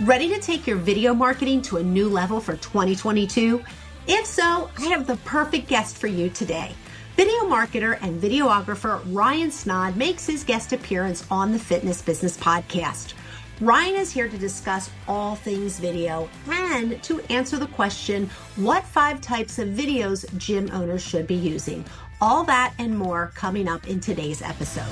Ready to take your video marketing to a new level for 2022? If so, I have the perfect guest for you today. Video marketer and videographer Ryan Snaadt makes his guest appearance on the Fitness Business Podcast. Ryan is here to discuss all things video and to answer the question, what 5 types of videos gym owners should be using? All that and more coming up in today's episode.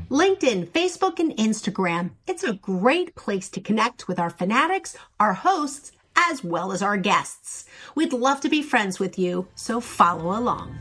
LinkedIn, Facebook, and Instagram. It's a great place to connect with our fanatics, our hosts, as well as our guests. We'd love to be friends with you, so follow along.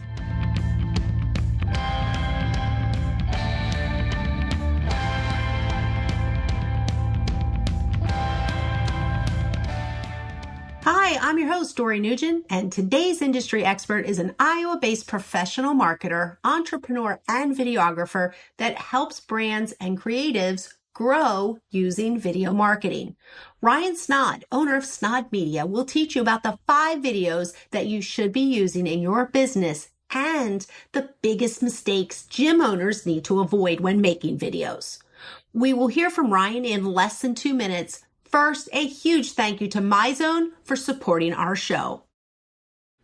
Hi, I'm your host, Dory Nugent, and today's industry expert is an Iowa-based professional marketer, entrepreneur, and videographer that helps brands and creatives grow using video marketing. Ryan Snaadt, owner of Snaadt Media, will teach you about the 5 videos that you should be using in your business and the biggest mistakes gym owners need to avoid when making videos. We will hear from Ryan in less than 2 minutes. First, a huge thank you to MyZone for supporting our show.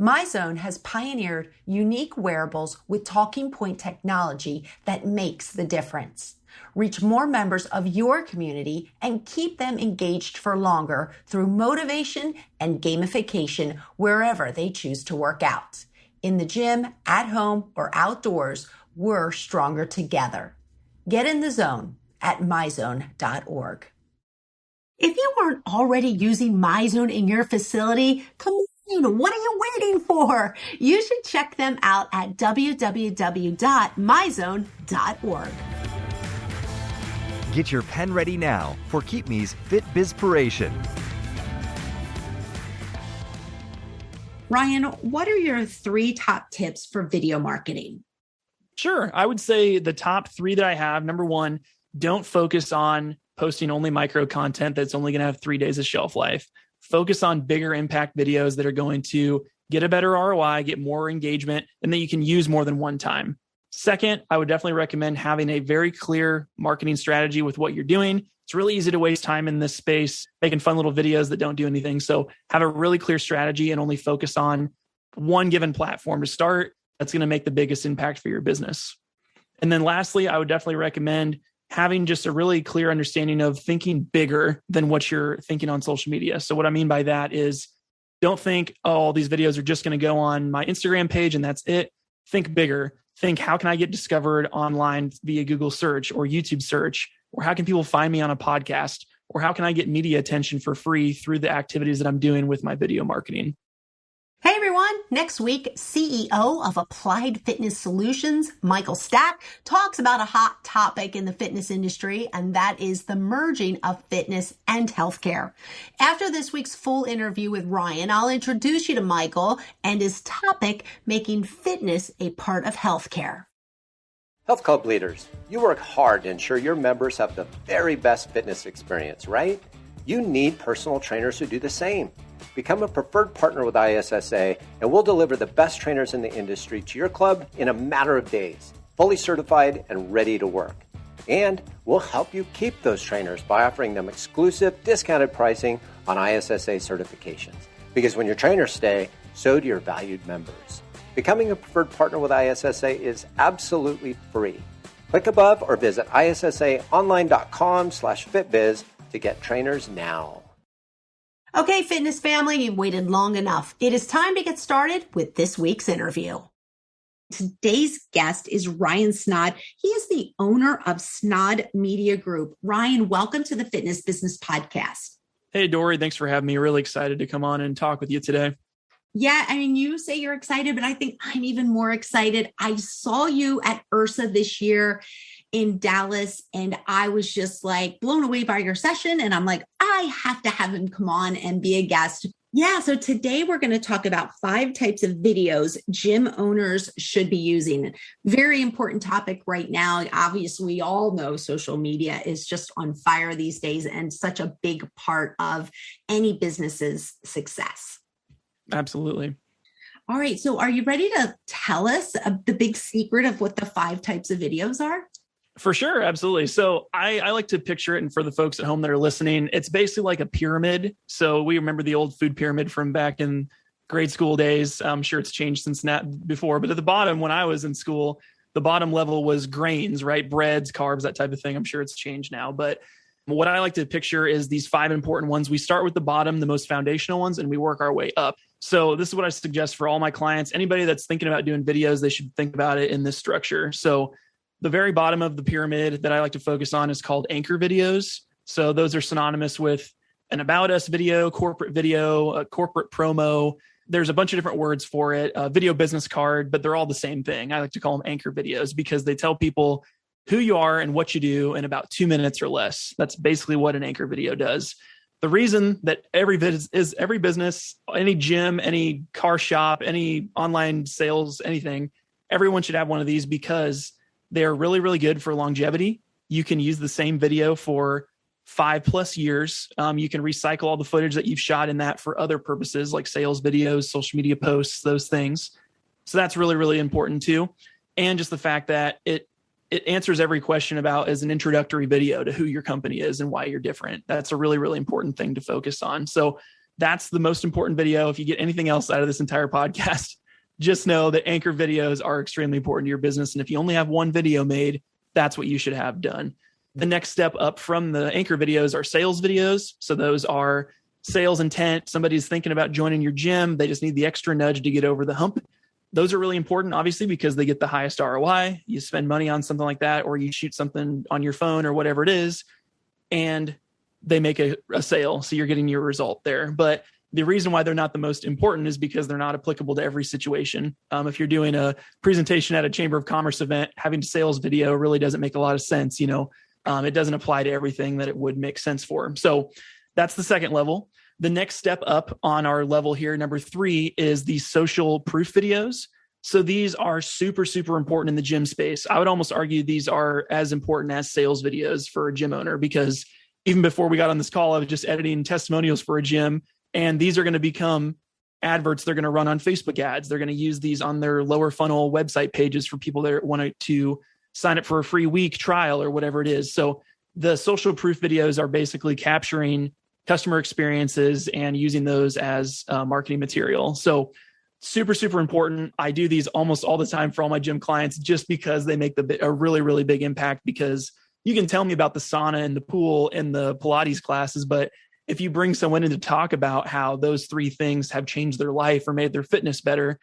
MyZone has pioneered unique wearables with talking point technology that makes the difference. Reach more members of your community and keep them engaged for longer through motivation and gamification wherever they choose to work out. In the gym, at home, or outdoors, we're stronger together. Get in the zone at myzone.org. If you aren't already using MyZone in your facility, come on, what are you waiting for? You should check them out at www.myzone.org. Get your pen ready now for Keep Me's Fit Bizpiration. Ryan, what are your 3 top tips for video marketing? Sure. I would say the top 3 that I have, number 1, don't focus on posting only micro content that's only going to have 3 days of shelf life. Focus on bigger impact videos that are going to get a better ROI, get more engagement, and that you can use more than one time. Second, I would definitely recommend having a very clear marketing strategy with what you're doing. It's really easy to waste time in this space, making fun little videos that don't do anything. So have a really clear strategy and only focus on one given platform to start. That's going to make the biggest impact for your business. And then lastly, I would definitely recommend having just a really clear understanding of thinking bigger than what you're thinking on social media. So what I mean by that is don't think, oh, all these videos are just going to go on my Instagram page and that's it. Think bigger. Think, how can I get discovered online via Google search or YouTube search? Or how can people find me on a podcast? Or how can I get media attention for free through the activities that I'm doing with my video marketing? Hey everyone, next week, CEO of Applied Fitness Solutions, Michael Snaadt, talks about a hot topic in the fitness industry, and that is the merging of fitness and healthcare. After this week's full interview with Ryan, I'll introduce you to Michael and his topic, making fitness a part of healthcare. Health club leaders, you work hard to ensure your members have the very best fitness experience, right? You need personal trainers who do the same. Become a preferred partner with ISSA, and we'll deliver the best trainers in the industry to your club in a matter of days, fully certified and ready to work. And we'll help you keep those trainers by offering them exclusive discounted pricing on ISSA certifications. Because when your trainers stay, so do your valued members. Becoming a preferred partner with ISSA is absolutely free. Click above or visit issaonline.com/fitbiz to get trainers now. Okay, fitness family, you've waited long enough. It is time to get started with this week's interview. Today's guest is Ryan Snaadt. He is the owner of Snaadt Media Group. Ryan, welcome to the Fitness Business Podcast. Hey, Dory, thanks for having me. Really excited to come on and talk with you today. Yeah, I mean, you say you're excited, but I think I'm even more excited. I saw you at URSA this year in Dallas, and I was just like blown away by your session. And I'm like, I have to have him come on and be a guest. Yeah, so today we're going to talk about 5 types of videos gym owners should be using. Very important topic right now. Obviously, we all know social media is just on fire these days and such a big part of any business's success. Absolutely. All right. So are you ready to tell us the big secret of what the 5 types of videos are? For sure. Absolutely. So I like to picture it. And for the folks at home that are listening, it's basically like a pyramid. So we remember the old food pyramid from back in grade school days. I'm sure it's changed since that before, but at the bottom, when I was in school, the bottom level was grains, right? Breads, carbs, that type of thing. I'm sure it's changed now, but what I like to picture is these 5 important ones. We start with the bottom, the most foundational ones, and we work our way up. So this is what I suggest for all my clients. Anybody that's thinking about doing videos, they should think about it in this structure. So the very bottom of the pyramid that I like to focus on is called anchor videos. So those are synonymous with an about us video, corporate video, a corporate promo. There's a bunch of different words for it, a video business card, but they're all the same thing. I like to call them anchor videos because they tell people who you are and what you do in about 2 minutes or less. That's basically what an anchor video does. The reason that every business, any gym, any car shop, any online sales, anything, everyone should have one of these because they're really, really good for longevity. You can use the same video for 5+ years. You can recycle all the footage that you've shot in that for other purposes like sales videos, social media posts, those things. So that's really, really important too. And just the fact that it answers every question about as an introductory video to who your company is and why you're different. That's a really, really important thing to focus on. So that's the most important video. If you get anything else out of this entire podcast, just know that anchor videos are extremely important to your business. And if you only have one video made, that's what you should have done. The next step up from the anchor videos are sales videos. So those are sales intent. Somebody's thinking about joining your gym. They just need the extra nudge to get over the hump. Those are really important, obviously, because they get the highest ROI. You spend money on something like that, or you shoot something on your phone or whatever it is, and they make a sale. So you're getting your result there. But the reason why they're not the most important is because they're not applicable to every situation. If you're doing a presentation at a Chamber of Commerce event, having a sales video really doesn't make a lot of sense. It doesn't apply to everything that it would make sense for. So that's the second level. The next step up on our level here, number 3, is the social proof videos. So these are super, super important in the gym space. I would almost argue these are as important as sales videos for a gym owner, because even before we got on this call, I was just editing testimonials for a gym, and these are going to become adverts. They're going to run on Facebook ads. They're going to use these on their lower funnel website pages for people that want to sign up for a free week trial or whatever it is. So the social proof videos are basically capturing customer experiences and using those as marketing material. So super, super important. I do these almost all the time for all my gym clients just because they make a really, really big impact, because you can tell me about the sauna and the pool and the Pilates classes, but if you bring someone in to talk about how those 3 things have changed their life or made their fitness better,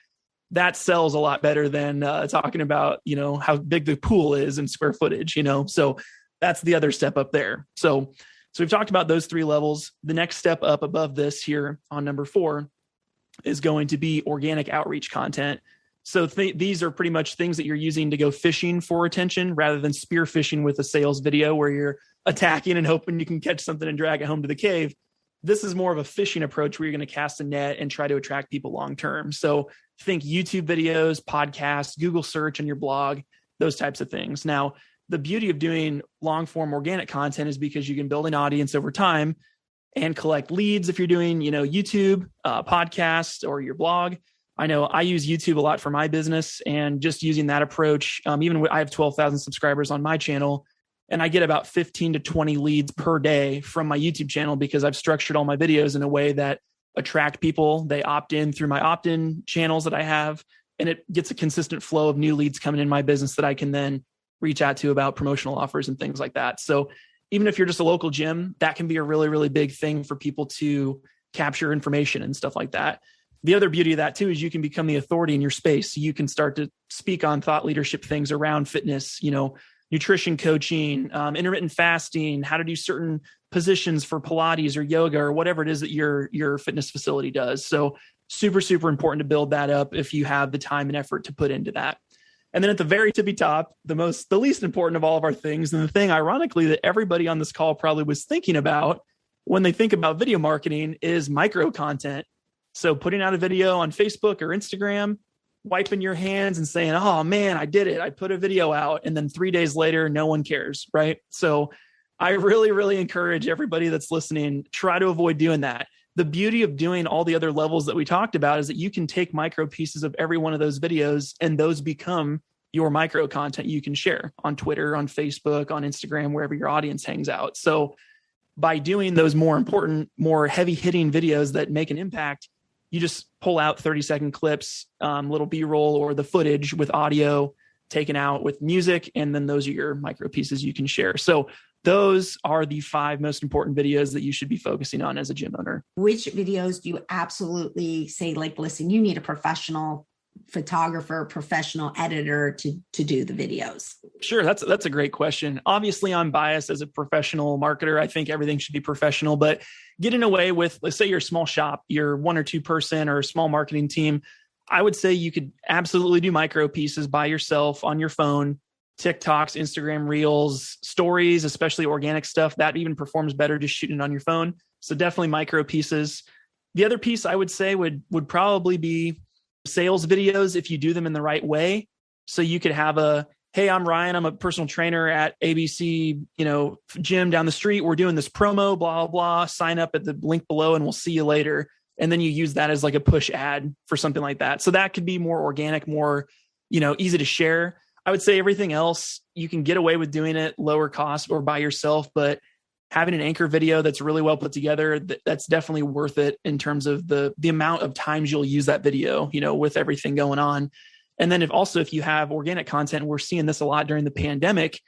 that sells a lot better than talking about, how big the pool is in square footage, so that's the other step up there. So we've talked about those 3 levels. The next step up above this here on number 4 is going to be organic outreach content. So these are pretty much things that you're using to go fishing for attention rather than spear fishing with a sales video where you're attacking and hoping you can catch something and drag it home to the cave. This is more of a fishing approach where you're going to cast a net and try to attract people long-term. So think YouTube videos, podcasts, Google search on your blog, those types of things. Now, the beauty of doing long-form organic content is because you can build an audience over time and collect leads if you're doing, YouTube, podcasts, or your blog. I know I use YouTube a lot for my business, and just using that approach, I have 12,000 subscribers on my channel, and I get about 15 to 20 leads per day from my YouTube channel because I've structured all my videos in a way that attract people. They opt in through my opt-in channels that I have, and it gets a consistent flow of new leads coming in my business that I can then reach out to about promotional offers and things like that. So even if you're just a local gym, that can be a really, really big thing for people to capture information and stuff like that. The other beauty of that too is you can become the authority in your space. You can start to speak on thought leadership things around fitness, nutrition coaching, intermittent fasting, how to do certain positions for Pilates or yoga or whatever it is that your fitness facility does. So super, super important to build that up if you have the time and effort to put into that. And then at the very tippy top, the least important of all of our things, and the thing, ironically, that everybody on this call probably was thinking about when they think about video marketing is micro content. So putting out a video on Facebook or Instagram, wiping your hands and saying, oh man, I did it. I put a video out. And then 3 days later, no one cares, right? So I really, really encourage everybody that's listening, try to avoid doing that. the beauty of doing all the other levels that we talked about is that you can take micro pieces of every one of those videos, and those become your micro content you can share on Twitter, on Facebook, on Instagram, wherever your audience hangs out. So by doing those more important, more heavy hitting videos that make an impact, you just pull out 30-second clips, little B-roll or the footage with audio taken out with music. And then those are your micro pieces you can share. So those are the 5 most important videos that you should be focusing on as a gym owner. Which videos do you absolutely say, like, listen, you need a professional photographer, professional editor to do the videos? Sure. That's a great question. Obviously, I'm biased as a professional marketer. I think everything should be professional, but getting away with, let's say you're a small shop, you're 1 or 2 person or a small marketing team, I would say you could absolutely do micro pieces by yourself on your phone, TikToks, Instagram Reels, stories, especially organic stuff that even performs better just shooting it on your phone. So definitely micro pieces. The other piece I would say would probably be sales videos if you do them in the right way. So you could have hey, I'm Ryan. I'm a personal trainer at ABC, gym down the street. We're doing this promo, blah, blah, blah. Sign up at the link below and we'll see you later. And then you use that as like a push ad for something like that. So that could be more organic, more, easy to share. I would say everything else, you can get away with doing it lower cost or by yourself, but having an anchor video that's really well put together, that's definitely worth it in terms of the amount of times you'll use that video, with everything going on. And then if you have organic content, we're seeing this a lot during the pandemic.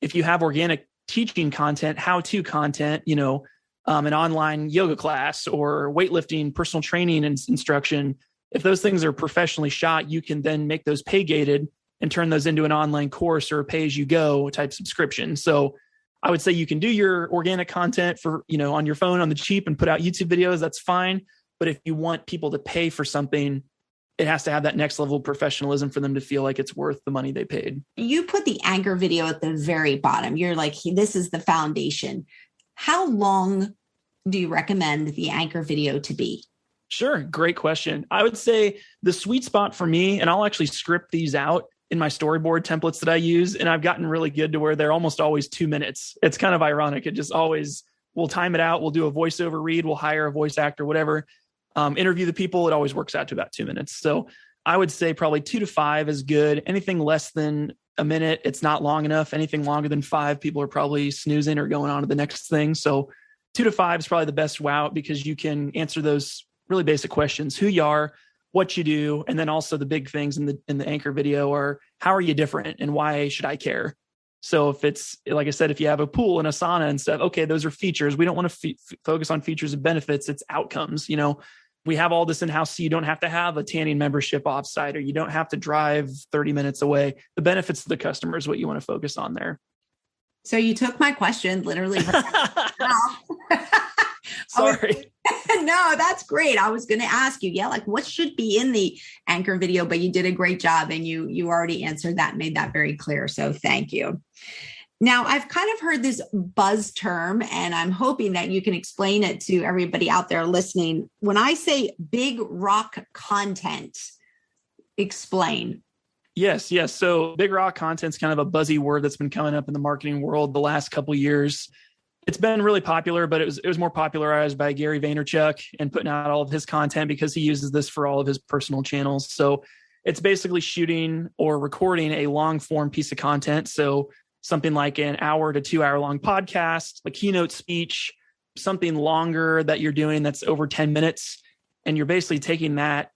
If you have organic teaching content, how-to content, an online yoga class or weightlifting, personal training and instruction, if those things are professionally shot, you can then make those pay gated and turn those into an online course or a pay-as-you-go type subscription. So I would say you can do your organic content for, on your phone on the cheap and put out YouTube videos. That's fine. But if you want people to pay for something, it has to have that next level of professionalism for them to feel like it's worth the money they paid. You put the anchor video at the very bottom. You're like, this is the foundation. How long do you recommend the anchor video to be? Sure. Great question. I would say the sweet spot for me, and I'll actually script these out in my storyboard templates that I use, and I've gotten really good to where they're almost always 2 minutes. It's kind of ironic. It just always, we'll time it out. We'll do a voiceover read. We'll hire a voice actor, whatever. Interview the people. It always works out to about 2 minutes. So I would say probably 2 to 5 is good. Anything less than a minute, it's not long enough. Anything longer than 5, people are probably snoozing or going on to the next thing. So 2 to 5 is probably the best route because you can answer those really basic questions: who you are, what you do, and then also the big things in the anchor video are how are you different and why should I care? So if it's, like I said, if you have a pool and a sauna and stuff, okay, those are features. We don't want to focus on features and benefits. It's outcomes. We have all this in-house, so you don't have to have a tanning membership offsite, or you don't have to drive 30 minutes away. The benefits to the customer is what you want to focus on there. So you took my question literally. Sorry. No, that's great. I was going to ask you, like what should be in the anchor video, but you did a great job and you already answered that, made that very clear. So thank you. Now, I've kind of heard this buzz term, and I'm hoping that you can explain it to everybody out there listening. When I say big rock content, explain. Yes. So big rock content's kind of a buzzy word that's been coming up in the marketing world the last couple of years. It's been really popular, but it was more popularized by Gary Vaynerchuk and putting out all of his content because he uses this for all of his personal channels. So it's basically shooting or recording a long form piece of content. So something like an hour to 2 hour long podcast, a keynote speech, something longer that you're doing that's over 10 minutes. And you're basically taking that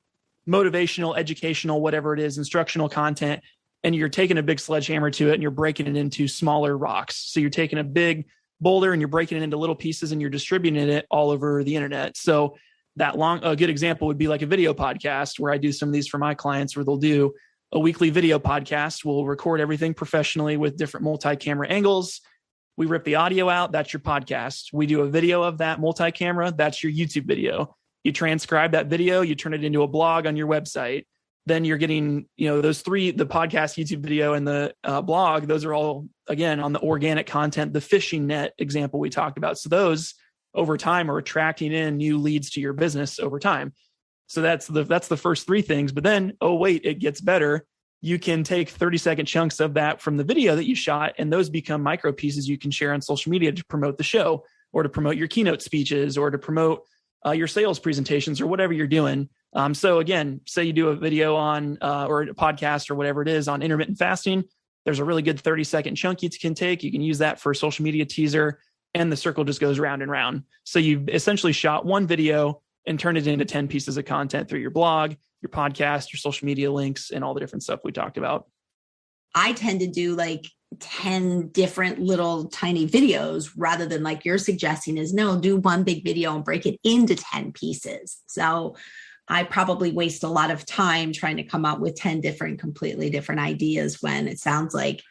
motivational, educational, whatever it is, instructional content, and you're taking a big sledgehammer to it and you're breaking it into smaller rocks. So you're taking a big boulder and you're breaking it into little pieces and you're distributing it all over the internet. So a good example would be like a video podcast where I do some of these for my clients, where they'll do a weekly video podcast. We'll record everything professionally with different multi-camera angles. We rip the audio out. That's your podcast. We do a video of that multi-camera. That's your YouTube video. You transcribe that video. You turn it into a blog on your website. Then you're getting, those 3, the podcast, YouTube video, and the blog, those are all, again, on the organic content, the fishing net example we talked about. So those over time are attracting in new leads to your business over time. So that's the first 3 things. But then, it gets better. You can take 30-second chunks of that from the video that you shot, and those become micro pieces you can share on social media to promote the show or to promote your keynote speeches or to promote your sales presentations or whatever you're doing. So again, say you do a video on or a podcast or whatever it is on intermittent fasting. There's a really good 30-second chunk you can take. You can use that for a social media teaser, and the circle just goes round and round. So you've essentially shot one video and turned it into 10 pieces of content through your blog, your podcast, your social media links, and all the different stuff we talked about. I tend to do like 10 different little tiny videos rather than like you're suggesting is no, do one big video and break it into 10 pieces. So I probably waste a lot of time trying to come up with 10 completely different ideas when it sounds like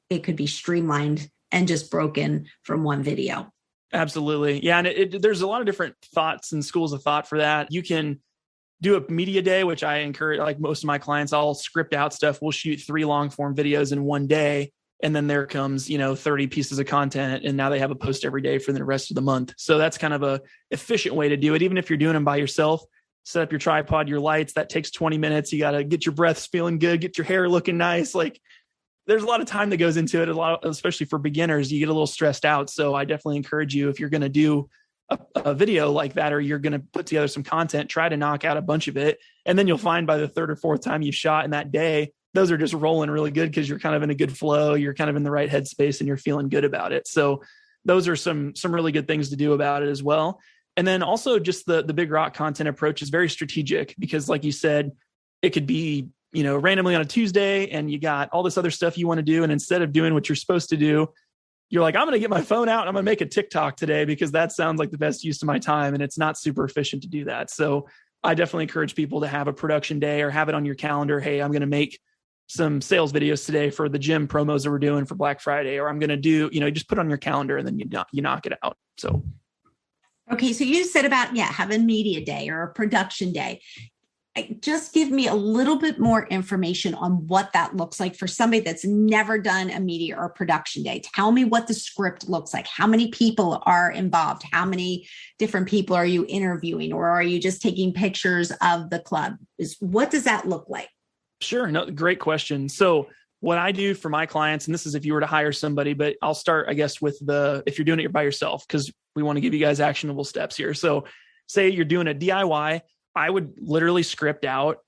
it could be streamlined and just broken from one video. Absolutely. Yeah. And there's a lot of different thoughts and schools of thought for that. You can do a media day, which I encourage, like most of my clients, I'll script out stuff. We'll shoot 3 long form videos in one day. And then there comes, 30 pieces of content. And now they have a post every day for the rest of the month. So that's kind of a efficient way to do it. Even if you're doing them by yourself, set up your tripod, your lights, that takes 20 minutes. You got to get your breaths feeling good, get your hair looking nice. Like there's a lot of time that goes into it, especially for beginners. You get a little stressed out. So I definitely encourage you, if you're going to do a video like that, or you're going to put together some content, try to knock out a bunch of it. And then you'll find by the 3rd or 4th time you've shot in that day, those are just rolling really good because you're kind of in a good flow. You're kind of in the right headspace and you're feeling good about it. So those are some really good things to do about it as well. And then also just the Big Rock content approach is very strategic because like you said, it could be, randomly on a Tuesday and you got all this other stuff you want to do. And instead of doing what you're supposed to do, you're like, I'm going to get my phone out and I'm going to make a TikTok today because that sounds like the best use of my time. And it's not super efficient to do that. So I definitely encourage people to have a production day or have it on your calendar. Hey, I'm going to make some sales videos today for the gym promos that we're doing for Black Friday, or I'm going to do, just put it on your calendar and then you knock it out. So. Okay. So you said about, having media day or a production day. Just give me a little bit more information on what that looks like for somebody that's never done a media or production day. Tell me what the script looks like. How many people are involved? How many different people are you interviewing, or are you just taking pictures of the club? What does that look like? Sure. No, great question. So what I do for my clients, and this is if you were to hire somebody, but I'll start, I guess, with if you're doing it by yourself, because we want to give you guys actionable steps here. So say you're doing a DIY, I would literally script out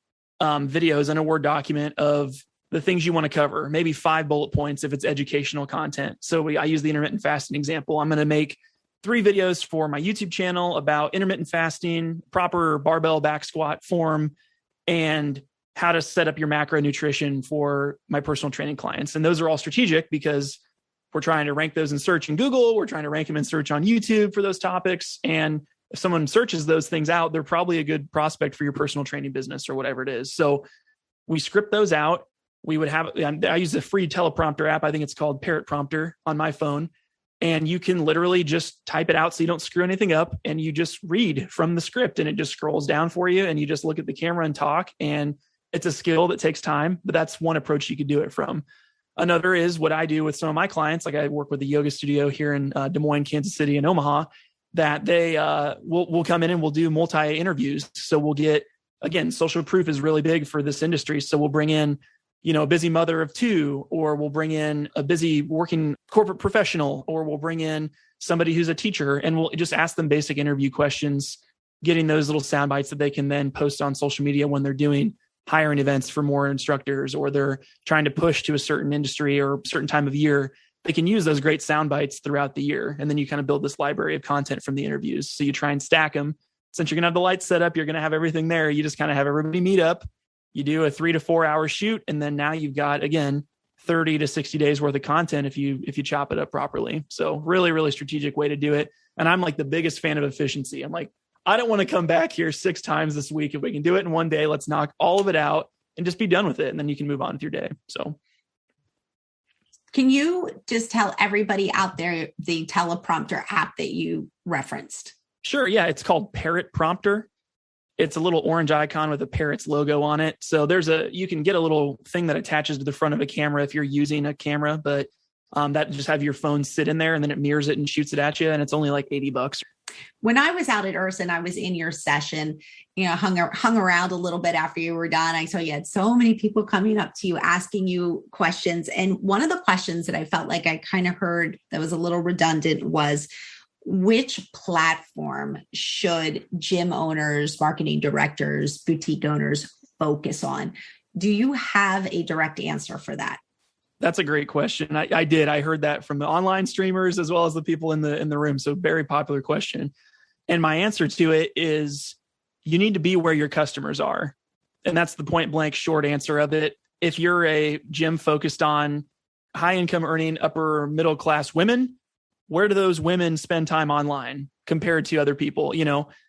videos in a Word document of the things you want to cover, maybe 5 bullet points if it's educational content. So I use the intermittent fasting example. I'm going to make 3 videos for my YouTube channel about intermittent fasting, proper barbell back squat form, and how to set up your macronutrition for my personal training clients. And those are all strategic because we're trying to rank those in search in Google. We're trying to rank them in search on YouTube for those topics. And if someone searches those things out, they're probably a good prospect for your personal training business or whatever it is. So we script those out. We would have, I use the free teleprompter app. I think it's called Teleprompter on my phone. And you can literally just type it out so you don't screw anything up. And you just read from the script and it just scrolls down for you. And you just look at the camera and talk. And it's a skill that takes time, but that's one approach you could do it from. Another is what I do with some of my clients. Like I work with a yoga studio here in Des Moines, Kansas City, and Omaha, that they will come in and we'll do multi-interviews. So we'll get, again, social proof is really big for this industry. So we'll bring in, a busy mother of 2, or we'll bring in a busy working corporate professional, or we'll bring in somebody who's a teacher, and we'll just ask them basic interview questions, getting those little sound bites that they can then post on social media when they're doing hiring events for more instructors, or they're trying to push to a certain industry or a certain time of year. They can use those great sound bites throughout the year. And then you kind of build this library of content from the interviews. So you try and stack them. Since you're going to have the lights set up, you're going to have everything there. You just kind of have everybody meet up. You do a 3 to 4 hour shoot. And then now you've got, again, 30 to 60 days worth of content if you chop it up properly. So really, really strategic way to do it. And I'm like the biggest fan of efficiency. I'm like, I don't want to come back here 6 times this week. If we can do it in one day, let's knock all of it out and just be done with it. And then you can move on with your day. So can you just tell everybody out there the teleprompter app that you referenced? Sure. Yeah. It's called Teleprompter. It's a little orange icon with a parrot's logo on it. So you can get a little thing that attaches to the front of a camera if you're using a camera, but that just have your phone sit in there and then it mirrors it and shoots it at you. And it's only like $80. When I was out at Urson, I was in your session, hung around a little bit after you were done. I saw you had so many people coming up to you, asking you questions. And one of the questions that I felt like I kind of heard that was a little redundant was, which platform should gym owners, marketing directors, boutique owners focus on? Do you have a direct answer for that? That's a great question. I did. I heard that from the online streamers as well as the people in the room. So very popular question. And my answer to it is you need to be where your customers are. And that's the point blank short answer of it. If you're a gym focused on high income earning upper middle class women, where do those women spend time online compared to other people?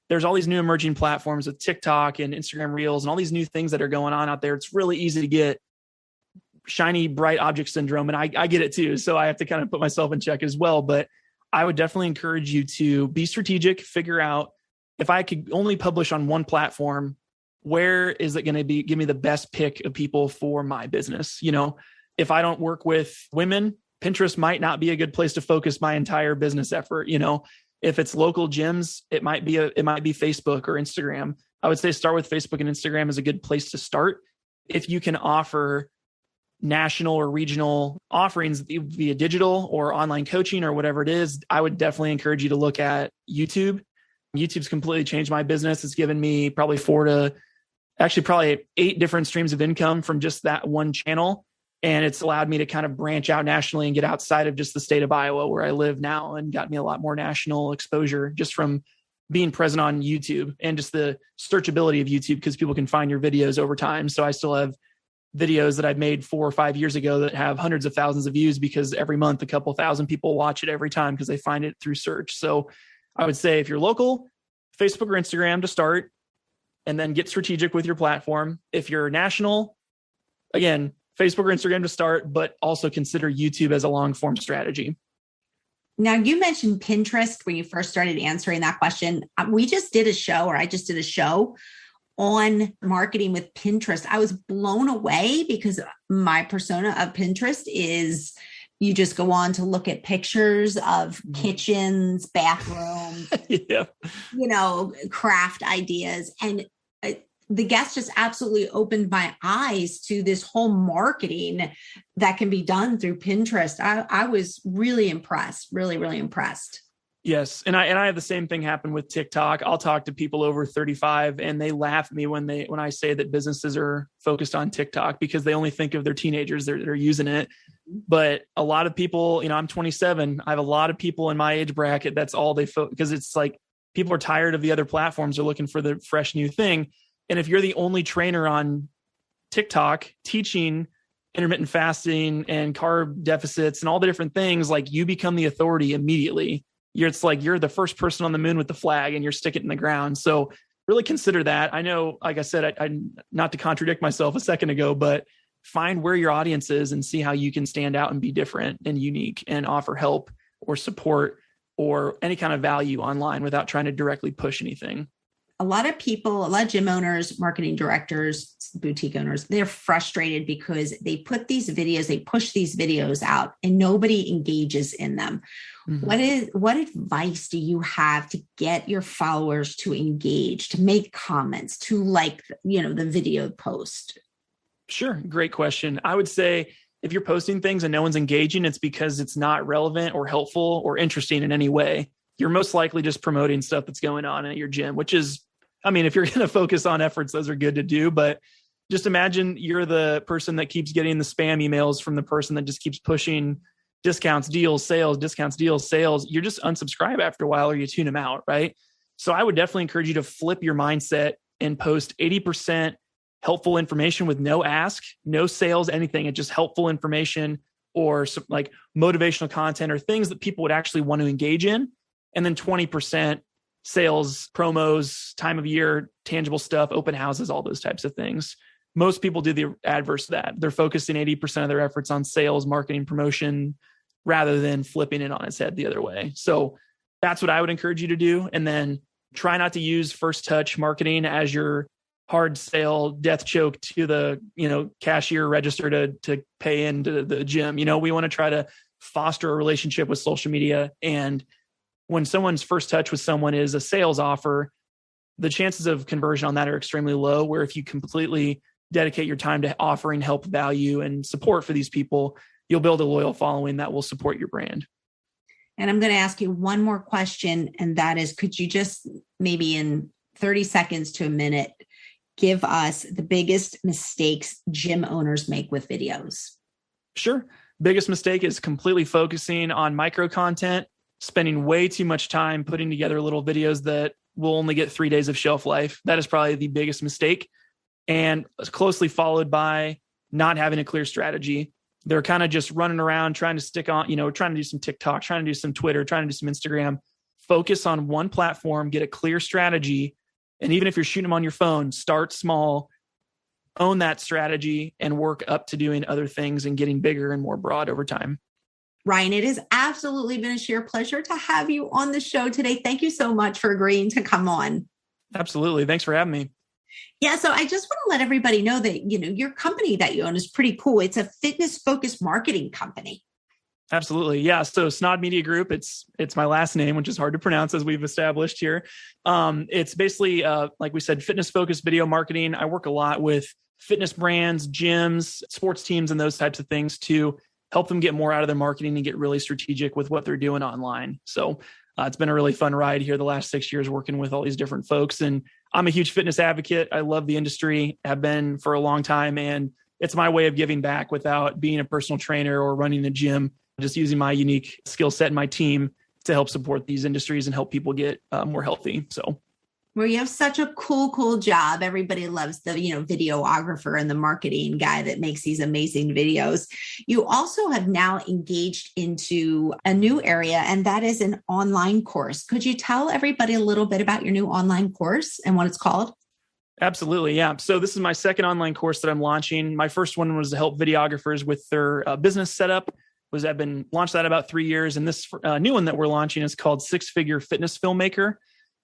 There's all these new emerging platforms with TikTok and Instagram Reels and all these new things that are going on out there. It's really easy to get shiny, bright object syndrome. And I get it too. So I have to kind of put myself in check as well. But I would definitely encourage you to be strategic, figure out if I could only publish on one platform, where is it going to be? Give me the best pick of people for my business. If I don't work with women, Pinterest might not be a good place to focus my entire business effort. If it's local gyms, it might be Facebook or Instagram. I would say start with Facebook and Instagram is a good place to start. If you can offer national or regional offerings via digital or online coaching or whatever it is, I would definitely encourage you to look at YouTube. YouTube's completely changed my business. It's given me probably 8 different streams of income from just that one channel. And it's allowed me to kind of branch out nationally and get outside of just the state of Iowa where I live now, and got me a lot more national exposure just from being present on YouTube and just the searchability of YouTube, because people can find your videos over time. So I still have videos that I've made 4 or 5 years ago that have hundreds of thousands of views because every month a couple thousand people watch it every time because they find it through search. So I would say if you're local, Facebook or Instagram to start, and then get strategic with your platform. If you're national, again, Facebook or Instagram to start, but also consider YouTube as a long form strategy. Now, you mentioned Pinterest when you first started answering that question. I just did a show on marketing with Pinterest. I was blown away because my persona of Pinterest is you just go on to look at pictures of kitchens, bathrooms, craft ideas. And the guest just absolutely opened my eyes to this whole marketing that can be done through Pinterest. I was really impressed, really, really impressed. Yes. And I have the same thing happen with TikTok. I'll talk to people over 35 and they laugh at me when I say that businesses are focused on TikTok because they only think of their teenagers that are using it. But a lot of people, I'm 27. I have a lot of people in my age bracket. That's all they focus, because it's like people are tired of the other platforms. They're looking for the fresh new thing. And if you're the only trainer on TikTok teaching intermittent fasting and carb deficits and all the different things, like you become the authority immediately. It's like you're the first person on the moon with the flag and you're sticking it in the ground. So really consider that. I know, like I said, I not to contradict myself a second ago, but find where your audience is and see how you can stand out and be different and unique and offer help or support or any kind of value online without trying to directly push anything. A lot of gym owners, marketing directors, boutique owners, they're frustrated because they push these videos out and nobody engages in them. Mm-hmm. What advice do you have to get your followers to engage, to make comments, to like, the video post? Sure. Great question. I would say if you're posting things and no one's engaging, it's because it's not relevant or helpful or interesting in any way. You're most likely just promoting stuff that's going on at your gym, which is, if you're going to focus on efforts, those are good to do. But just imagine you're the person that keeps getting the spam emails from the person that just keeps pushing discounts, deals, sales, discounts, deals, sales. You're just unsubscribe after a while or you tune them out, right? So I would definitely encourage you to flip your mindset and post 80% helpful information with no ask, no sales, anything. It's just helpful information or some, like motivational content or things that people would actually want to engage in. And then 20% sales, promos, time of year, tangible stuff, open houses, all those types of things. Most people do the adverse of that. They're focusing 80% of their efforts on sales, marketing, promotion, rather than flipping it on its head the other way. So that's what I would encourage you to do. And then try not to use first touch marketing as your hard sale death choke to the, cashier register to pay into the gym. We want to try to foster a relationship with social media. And when someone's first touch with someone is a sales offer, the chances of conversion on that are extremely low, where if you completely dedicate your time to offering help, value, and support for these people, you'll build a loyal following that will support your brand. And I'm going to ask you one more question, and that is, could you just maybe in 30 seconds to a minute, give us the biggest mistakes gym owners make with videos? Sure. Biggest mistake is completely focusing on micro content, spending way too much time putting together little videos that will only get 3 days of shelf life. That is probably the biggest mistake. And closely followed by not having a clear strategy. They're kind of just running around trying to stick on, trying to do some TikTok, trying to do some Twitter, trying to do some Instagram. Focus on one platform, get a clear strategy. And even if you're shooting them on your phone, start small, own that strategy, and work up to doing other things and getting bigger and more broad over time. Ryan, it has absolutely been a sheer pleasure to have you on the show today. Thank you so much for agreeing to come on. Absolutely. Thanks for having me. Yeah, so I just want to let everybody know that, your company that you own is pretty cool. It's a fitness-focused marketing company. Absolutely. Yeah. So Snaadt Media Group, it's my last name, which is hard to pronounce as we've established here. It's basically, like we said, fitness-focused video marketing. I work a lot with fitness brands, gyms, sports teams, and those types of things to help them get more out of their marketing and get really strategic with what they're doing online. So it's been a really fun ride here the last 6 years working with all these different folks. And I'm a huge fitness advocate. I love the industry, have been for a long time. And it's my way of giving back without being a personal trainer or running a gym, just using my unique skill set and my team to help support these industries and help people get more healthy. So. Well, you have such a cool job. Everybody loves the, videographer and the marketing guy that makes these amazing videos. You also have now engaged into a new area, and that is an online course. Could you tell everybody a little bit about your new online course and what it's called? Absolutely. Yeah. So this is my second online course that I'm launching. My first one was to help videographers with their business setup. I've been launched that about 3 years. And this new one that we're launching is called Six Figure Fitness Filmmaker.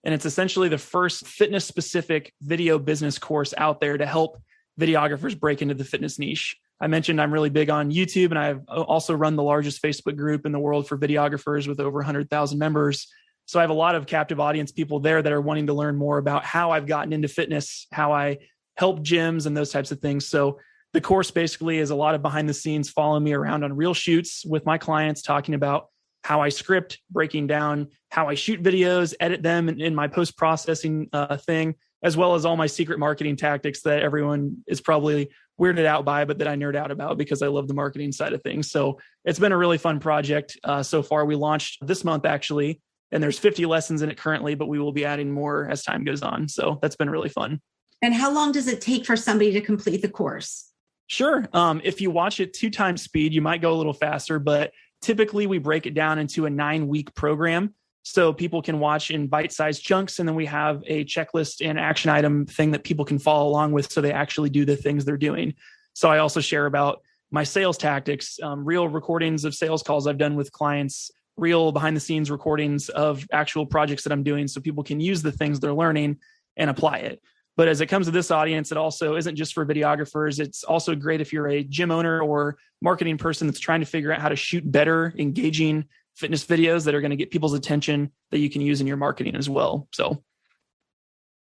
And it's essentially the first fitness specific video business course out there to help videographers break into the fitness niche. I mentioned I'm really big on YouTube, and I've also run the largest Facebook group in the world for videographers with over 100,000 members. So I have a lot of captive audience people there that are wanting to learn more about how I've gotten into fitness, how I help gyms and those types of things. So the course basically is a lot of behind the scenes, following me around on real shoots with my clients, talking about how I script, breaking down how I shoot videos, edit them in my post-processing thing, as well as all my secret marketing tactics that everyone is probably weirded out by, but that I nerd out about because I love the marketing side of things. So it's been a really fun project so far. We launched this month, actually, and there's 50 lessons in it currently, but we will be adding more as time goes on. So that's been really fun. And how long does it take for somebody to complete the course? Sure. If you watch it 2 times speed, you might go a little faster, but typically we break it down into a 9-week program so people can watch in bite-sized chunks. And then we have a checklist and action item thing that people can follow along with so they actually do the things they're doing. So I also share about my sales tactics, real recordings of sales calls I've done with clients, real behind the scenes recordings of actual projects that I'm doing so people can use the things they're learning and apply it. But as it comes to this audience, it also isn't just for videographers. It's also great if you're a gym owner or marketing person that's trying to figure out how to shoot better, engaging fitness videos that are going to get people's attention that you can use in your marketing as well. So.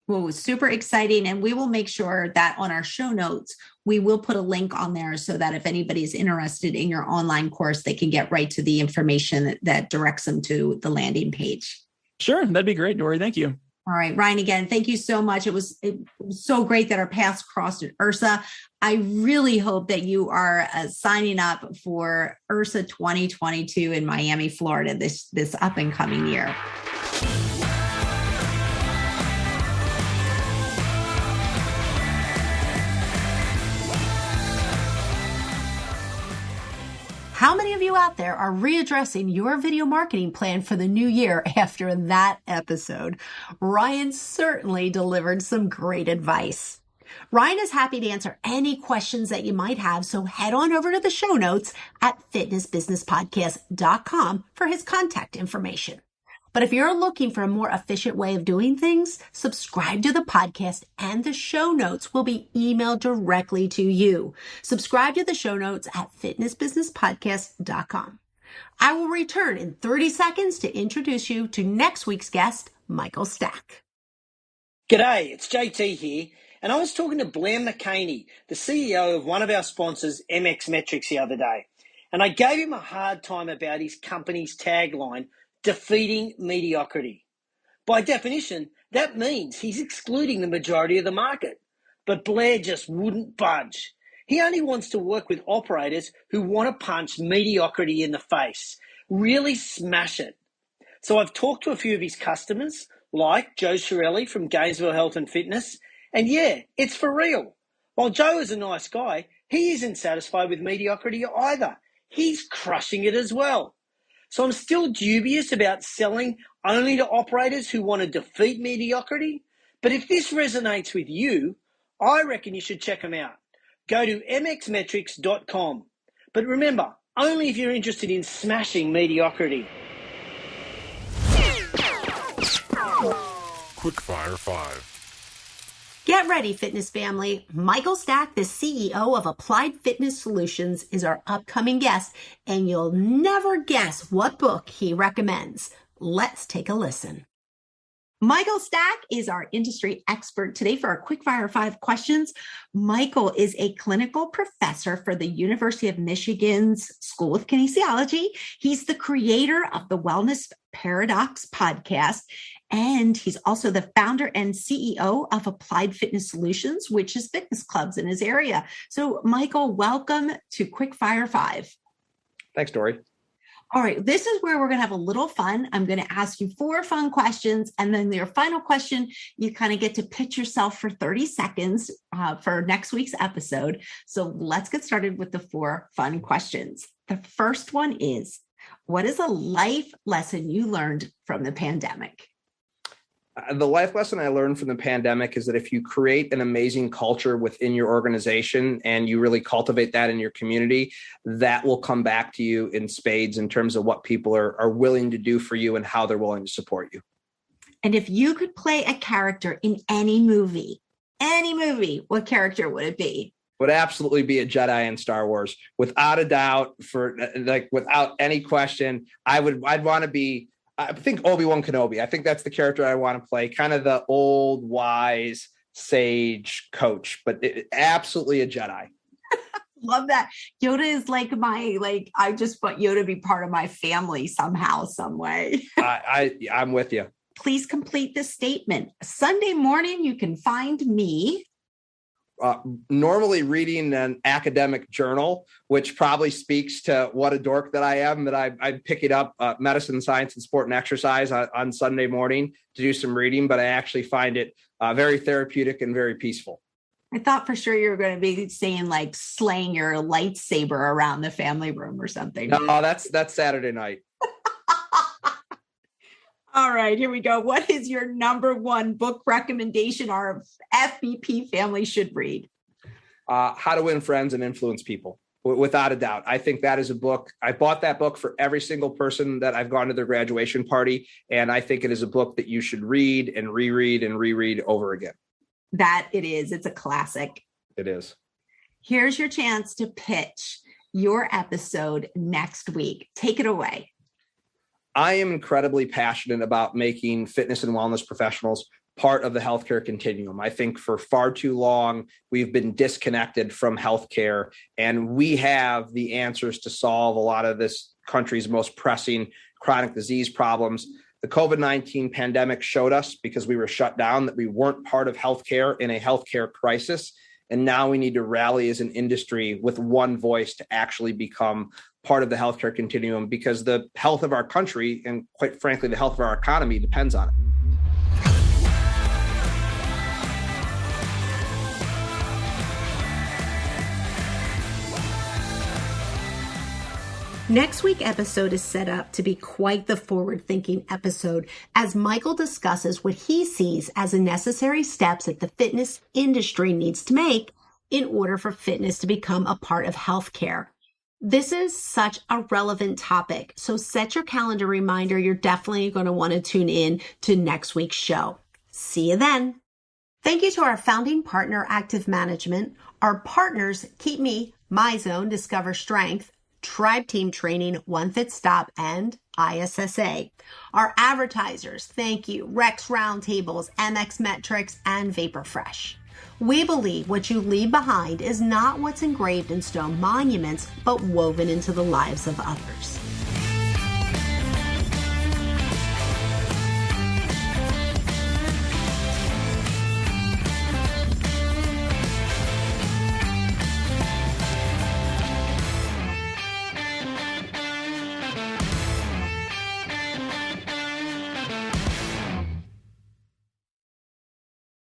Well, it's super exciting. And we will make sure that on our show notes, we will put a link on there so that if anybody's interested in your online course, they can get right to the information that directs them to the landing page. Sure. That'd be great, Dory. Thank you. All right, Ryan, again, thank you so much. It was so great that our paths crossed at IRSA. I really hope that you are signing up for IRSA 2022 in Miami, Florida this up and coming year. How many of you out there are readdressing your video marketing plan for the new year after that episode? Ryan certainly delivered some great advice. Ryan is happy to answer any questions that you might have, so head on over to the show notes at fitnessbusinesspodcast.com for his contact information. But if you're looking for a more efficient way of doing things, subscribe to the podcast and the show notes will be emailed directly to you. Subscribe to the show notes at fitnessbusinesspodcast.com. I will return in 30 seconds to introduce you to next week's guest, Michael Stack. G'day, it's JT here, and I was talking to Blair McCaney, the CEO of one of our sponsors, MX Metrics, the other day, and I gave him a hard time about his company's tagline, defeating mediocrity. By definition, that means he's excluding the majority of the market. But Blair just wouldn't budge. He only wants to work with operators who want to punch mediocrity in the face, really smash it. So I've talked to a few of his customers, like Joe Shirelli from Gainesville Health and Fitness, and yeah, it's for real. While Joe is a nice guy, he isn't satisfied with mediocrity either. He's crushing it as well. So I'm still dubious about selling only to operators who want to defeat mediocrity. But if this resonates with you, I reckon you should check them out. Go to mxmetrics.com. But remember, only if you're interested in smashing mediocrity. Quickfire 5. Get ready, fitness family. Michael Stack, the CEO of Applied Fitness Solutions, is our upcoming guest, and you'll never guess what book he recommends. Let's take a listen. Michael Stack is our industry expert today for our Quickfire 5 questions. Michael is a clinical professor for the University of Michigan's School of Kinesiology. He's the creator of the Wellness Paradox podcast, and he's also the founder and CEO of Applied Fitness Solutions, which is fitness clubs in his area. So, Michael, welcome to Quickfire 5. Thanks, Dory. All right, this is where we're going to have a little fun. I'm going to ask you 4 fun questions, and then your final question, you kind of get to pitch yourself for 30 seconds for next week's episode. So let's get started with the 4 fun questions. The first one is, what is a life lesson you learned from the pandemic? The life lesson I learned from the pandemic is that if you create an amazing culture within your organization and you really cultivate that in your community, that will come back to you in spades in terms of what people are willing to do for you and how they're willing to support you. And if you could play a character in any movie, what character would it be? Would absolutely be a Jedi in Star Wars. Without a doubt, without any question, I'd want to be, I think, Obi-Wan Kenobi. I think that's the character I want to play, kind of the old, wise, sage coach, but absolutely a Jedi. Love that. Yoda is I just want Yoda to be part of my family somehow, some way. I'm with you. Please complete this statement. Sunday morning, you can find me normally reading an academic journal, which probably speaks to what a dork that I am, that I'm picking up medicine, science, and sport and exercise on Sunday morning to do some reading, but I actually find it very therapeutic and very peaceful. I thought for sure you were going to be saying slaying your lightsaber around the family room or something. No, that's Saturday night. All right, here we go. What is your number 1 book recommendation our FBP family should read? How to Win Friends and Influence People, without a doubt. I think that is a book. I bought that book for every single person that I've gone to their graduation party, and I think it is a book that you should read and reread over again. That it is. It's a classic. It is. Here's your chance to pitch your episode next week. Take it away. I am incredibly passionate about making fitness and wellness professionals part of the healthcare continuum. I think for far too long, we've been disconnected from healthcare, and we have the answers to solve a lot of this country's most pressing chronic disease problems. The COVID-19 pandemic showed us, because we were shut down, that we weren't part of healthcare in a healthcare crisis. And now we need to rally as an industry with one voice to actually become part of the healthcare continuum, because the health of our country and, quite frankly, the health of our economy depends on it. Next week's episode is set up to be quite the forward-thinking episode, as Michael discusses what he sees as the necessary steps that the fitness industry needs to make in order for fitness to become a part of healthcare. This is such a relevant topic, so set your calendar reminder. You're definitely going to want to tune in to next week's show. See you then. Thank you to our founding partner, Active Management, our partners, Keep Me, MyZone, Discover Strength, Tribe Team Training, One Fit Stop, and ISSA. Our advertisers, thank you, Rex Roundtables, MX Metrics, and VaporFresh. We believe what you leave behind is not what's engraved in stone monuments, but woven into the lives of others.